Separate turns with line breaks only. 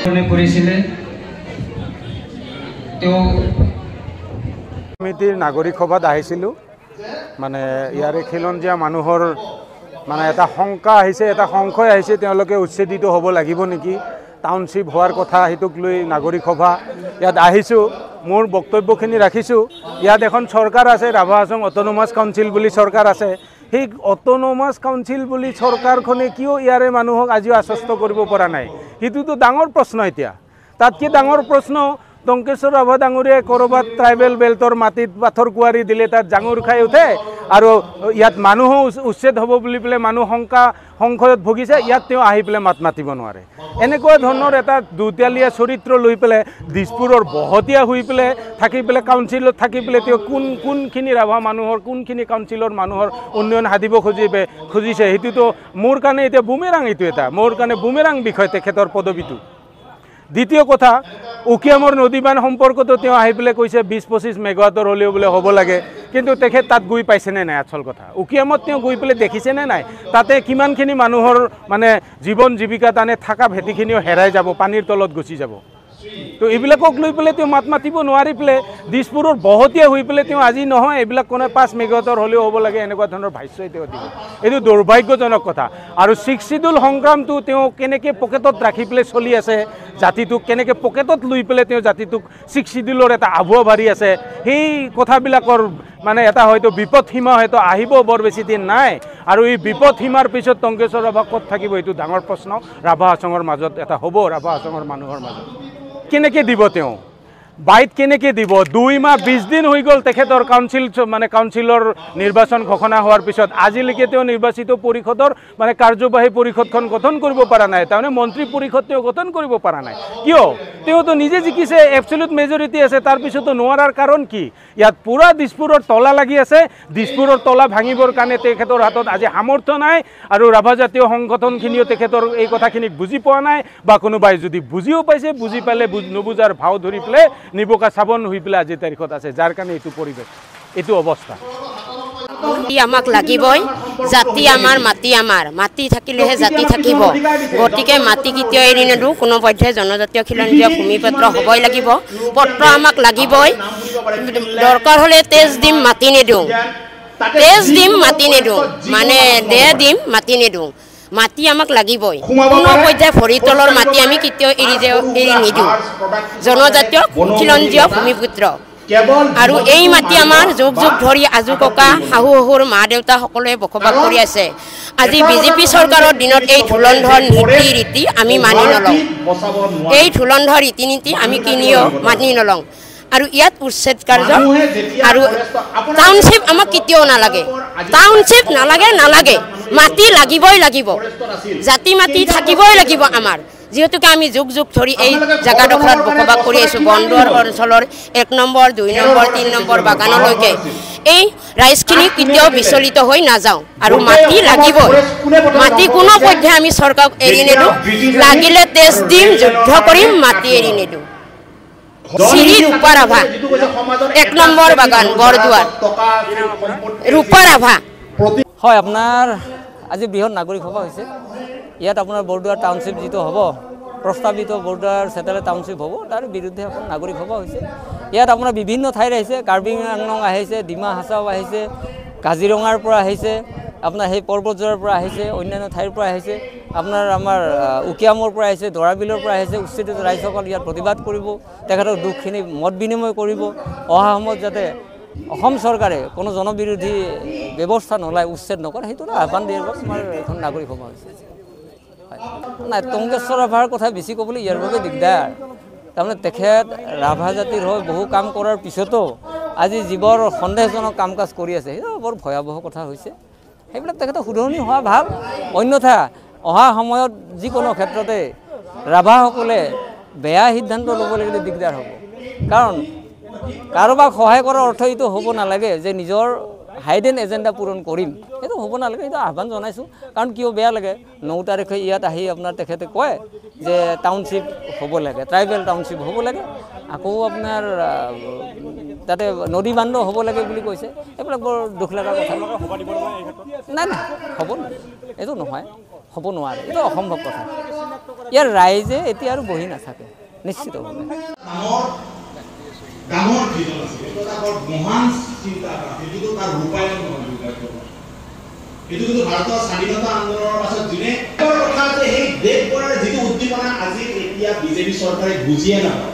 কৰিছিলে তেওঁ
সমিতিৰ নাগৰিক সভাত আহিছিলোঁ মানে ইয়াৰে খিলঞ্জীয়া মানুহৰ মানে এটা শংকা আহিছে এটা সংশয় আহিছে তেওঁলোকে উচ্ছেদিত হ'ব লাগিব নেকি টাউনশ্বিপ হোৱাৰ কথা সেইটোক লৈ নাগৰিক সভা ইয়াত আহিছোঁ মোৰ বক্তব্যখিনি ৰাখিছোঁ ইয়াত এখন চৰকাৰ আছে ৰাভা হাছং অট'নমাছ কাউন্সিল বুলি চৰকাৰ আছে সেই অট'নমাছ কাউন্সিল বুলি চৰকাৰখনে কিয় ইয়াৰে মানুহক আজিও আশ্বস্ত কৰিব পৰা নাই সেইটোতো ডাঙৰ প্ৰশ্ন এতিয়া তাতকৈ ডাঙৰ প্ৰশ্ন টংকেশ্বৰ ৰাভা ডাঙৰীয়াই ক'ৰবাত ট্ৰাইবেল বেল্টৰ মাটিত পাথৰ কুঁৱাৰী দিলে তাত জাঙুৰ খাই উঠে আৰু ইয়াত মানুহো উচ্ছেদ হ'ব বুলি পেলাই মানুহ সংশয়ত ভুগিছে ইয়াত তেওঁ আহি পেলাই মাত মাতিব নোৱাৰে এনেকুৱা ধৰণৰ এটা দুতিয়ালীয়া চৰিত্ৰ লৈ পেলাই দিছপুৰৰ বহতীয়া হৈ পেলাই থাকি পেলাই কাউন্সিলত থাকি পেলাই তেওঁ কোনখিনি ৰাভা মানুহৰ কোনখিনি কাউন্সিলৰ মানুহৰ উন্নয়ন সাধিব খুজিছে সেইটোতো মোৰ কাৰণে এতিয়া বুমেৰাং এইটো এটা মোৰ কাৰণে বুমেৰাং বিষয় তেখেতৰ পদবীটো দ্বিতীয় কথা উকিয়ামৰ নদীবান সম্পৰ্কতো তেওঁ আহি পেলাই কৈছে 20-25 মেগাৱাটৰ হ'লেও বোলে হ'ব লাগে কিন্তু তেখেত তাত গৈ পাইছেনে নাই আচল কথা উকিয়ামত তেওঁ গৈ পেলাই দেখিছেনে নাই তাতে কিমানখিনি মানুহৰ মানে জীৱন জীৱিকা তানে থকা ভেটিখিনিও হেৰাই যাব পানীৰ তলত গুচি যাব তো এইবিলাকক লৈ পেলাই তেওঁ মাত মাতিব নোৱাৰি পেলাই দিছপুৰৰ বহতীয়া হৈ পেলাই তেওঁ আজি নহয় এইবিলাক কোনে 5 মেগাৱাটৰ হ'লেও হ'ব লাগে এনেকুৱা ধৰণৰ ভাষ্যই তেওঁ দিব এইটো দুৰ্ভাগ্যজনক কথা আৰু শিক্ষিদুল সংগ্ৰামটো তেওঁ কেনেকৈ পকেটত ৰাখি পেলাই চলি আছে জাতিটোক কেনেকৈ পকেটত লৈ পেলাই তেওঁ জাতিটোক শিক্ষিদুলৰ এটা আভুৱা ভাৰি আছে সেই কথাবিলাকৰ মানে এটা হয়তো বিপদ সীমা হয়তো আহিব বৰ বেছি দিন নাই আৰু এই বিপদ সীমাৰ পিছত টংকেশ্বৰ ৰাভা ক'ত থাকিব এইটো ডাঙৰ প্ৰশ্ন ৰাভা হাছঙৰ মাজত এটা হ'ব ৰাভা হাছঙৰ মানুহৰ মাজত কেনেকৈ দিব তেওঁ বাইট কেনেকৈ দিব 2 মাহ 20 দিন হৈ গ'ল তেখেতৰ কাউন্সিলৰ নিৰ্বাচন ঘোষণা হোৱাৰ পিছত আজিলৈকে তেওঁ নিৰ্বাচিত পৰিষদৰ মানে কাৰ্যবাহী পৰিষদখন গঠন কৰিব পৰা নাই তাৰমানে মন্ত্ৰী পৰিষদ তেওঁ গঠন কৰিব পৰা নাই কিয় তেওঁতো নিজে জিকিছে এবছলিউট মেজৰিটি আছে তাৰপিছতো নোৱাৰাৰ কাৰণ কি ইয়াত পুৰা দিছপুৰৰ তলা লাগি আছে দিছপুৰৰ তলা ভাঙিবৰ কাৰণে তেখেতৰ হাতত আজি সামৰ্থ্য নাই আৰু ৰাভা জাতীয় সংগঠনখিনিও তেখেতৰ এই কথাখিনিক বুজি পোৱা নাই বা কোনোবাই যদি বুজিও পাইছে বুজি পালে নুবুজাৰ ভাও ধৰি পেলাই নিবকা চাবন হৈ পেলাই আজি তাৰিখত আছে যাৰ কাৰণে এইটো পৰিৱেশ এইটো অৱস্থা
আমাক লাগিবই জাতি আমাৰ মাটি থাকিলেহে জাতি থাকিব গতিকে মাটি কেতিয়াও এৰি নিদিওঁ কোনো পধ্যে জনজাতীয় খিলঞ্জীয় ভূমিপত্ৰ হ'বই লাগিব পত্ৰ আমাক লাগিবই দৰকাৰ হ'লে তেজ দিম মাটি নিদিওঁ মানে দিম মাটি নিদিওঁ মাটি আমাক লাগিবই কোনো পধ্যে ভৰি তলৰ মাটি আমি কেতিয়াও এৰি নিদিওঁ জনজাতীয় খিলঞ্জীয় ভূমিপুত্ৰ আৰু এই মাটি আমাৰ যুগ ধৰি আজু ককা শাহু শহুৰ মা দেউতা সকলোৱে বসবাস কৰি আছে আজি বিজেপি চৰকাৰৰ দিনত এই ধুলন্ধৰ নীতি ৰীতি আমি মানি নলওঁ এই ধুলন্ধৰ ৰীতি নীতি আমি কিনিও মানি নলওঁ আৰু ইয়াত উচ্ছেদ কাৰ্য আৰু টাউনশ্বিপ আমাক কেতিয়াও নালাগে মাটি লাগিবই লাগিব জাতি মাটি থাকিবই লাগিব আমাৰ যেহেতুকে আমি যুগ ধৰি এই জাগাডোখৰত বসবাস কৰি আছোঁ বন্দৰ অঞ্চলৰ 1 নম্বৰ 2 নম্বৰ 3 নম্বৰ বাগানলৈকে এই ৰাইজখিনি কেতিয়াও বিচলিত হৈ নাযাওঁ আৰু মাটি লাগিবই মাটি কোনো পধ্যে আমি চৰকাৰক এৰি নিদিওঁ লাগিলে তেজ দিম যুদ্ধ কৰিম মাটি এৰি নিদিওঁ শ্ৰী ৰূপা ৰাভা 1 নম্বৰ বাগান বৰদুৱাৰ ৰূপা ৰাভা
হয় আপোনাৰ আজি বৃহৎ নাগৰিক সভা হৈছে ইয়াত আপোনাৰ বৰদুৱাৰ টাউনশ্বিপ যিটো হ'ব প্ৰস্তাৱিত বৰদুৱাৰ ছেটেলাইট টাউনশ্বিপ হ'ব তাৰ বিৰুদ্ধে আপোনাৰ নাগৰিক সভা হৈছে ইয়াত আপোনাৰ বিভিন্ন ঠাইৰ আহিছে কাৰ্বি আংলং আহিছে ডিমা হাছাও আহিছে কাজিৰঙাৰ পৰা আহিছে আপোনাৰ সেই পৰ্বতজোৱাৰ পৰা আহিছে অন্যান্য ঠাইৰ পৰা আহিছে আপোনাৰ আমাৰ উকিয়ামৰ পৰা আহিছে দৰাবিলৰ পৰা আহিছে উচ্ছেদিত ৰাইজসকল ইয়াত প্ৰতিবাদ কৰিব তেখেতৰ দুখখিনি মত বিনিময় কৰিব অহা সময়ত যাতে অসম চৰকাৰে কোনো জনবিৰোধী ব্যৱস্থা নলয় উচ্ছেদ নকৰে সেইটো আহ্বান দিয়াৰ বাবে আমাৰ এখন নাগৰিক সভা হৈছে নাই টংকেশ্বৰ ৰাভাৰ কথা বেছি ক'বলৈ ইয়াৰ বাবে দিগদাৰ তাৰমানে তেখেত ৰাভা জাতিৰ হৈ বহু কাম কৰাৰ পিছতো আজি যিবোৰ সন্দেহজনক কাম কাজ কৰি আছে সেইটো বৰ ভয়াৱহ কথা হৈছে সেইবিলাক তেখেতৰ শুধৰণি হোৱা ভাল অন্যথা অহা সময়ত যিকোনো ক্ষেত্ৰতে ৰাভাসকলে বেয়া সিদ্ধান্ত ল'ব লাগিলে দিগদাৰ হ'ব কাৰণ কাৰোবাক সহায় কৰাৰ অৰ্থ এইটো হ'ব নালাগে যে নিজৰ হাইডেন এজেণ্ডা পূৰণ কৰিম সেইটো হ'ব নালাগে এইটো আহ্বান জনাইছোঁ কাৰণ কিয় বেয়া লাগে 9 তাৰিখে ইয়াত আহি আপোনাৰ তেখেতে কয় যে টাউনশ্বিপ হ'ব লাগে ট্ৰাইবেল টাউনশ্বিপ হ'ব লাগে আকৌ আপোনাৰ তাতে নদী বান্ধ হ'ব লাগে বুলি কৈছে এইবিলাক বৰ দুখ লগা কথা নাই হ'ব এইটো নহয় হ'ব নোৱাৰে এইটো অসম্ভৱ কথা ইয়াৰ ৰাইজে এতিয়া আৰু বহি নাথাকে নিশ্চিতভাৱে।
ডাঙৰ ভিজন আছে, এইটো এটা বৰ মহান চিন্তা, কিন্তু তাৰ ৰূপায়ণ নহয়। এইটো কিন্তু ভাৰতৰ স্বাধীনতা আন্দোলনৰ পাছত যোনে কথা যে সেই দেশ গঢ়াৰ যিটো উদ্দীপনা আজি এতিয়া বিজেপি চৰকাৰে বুজিয়ে নাপায়।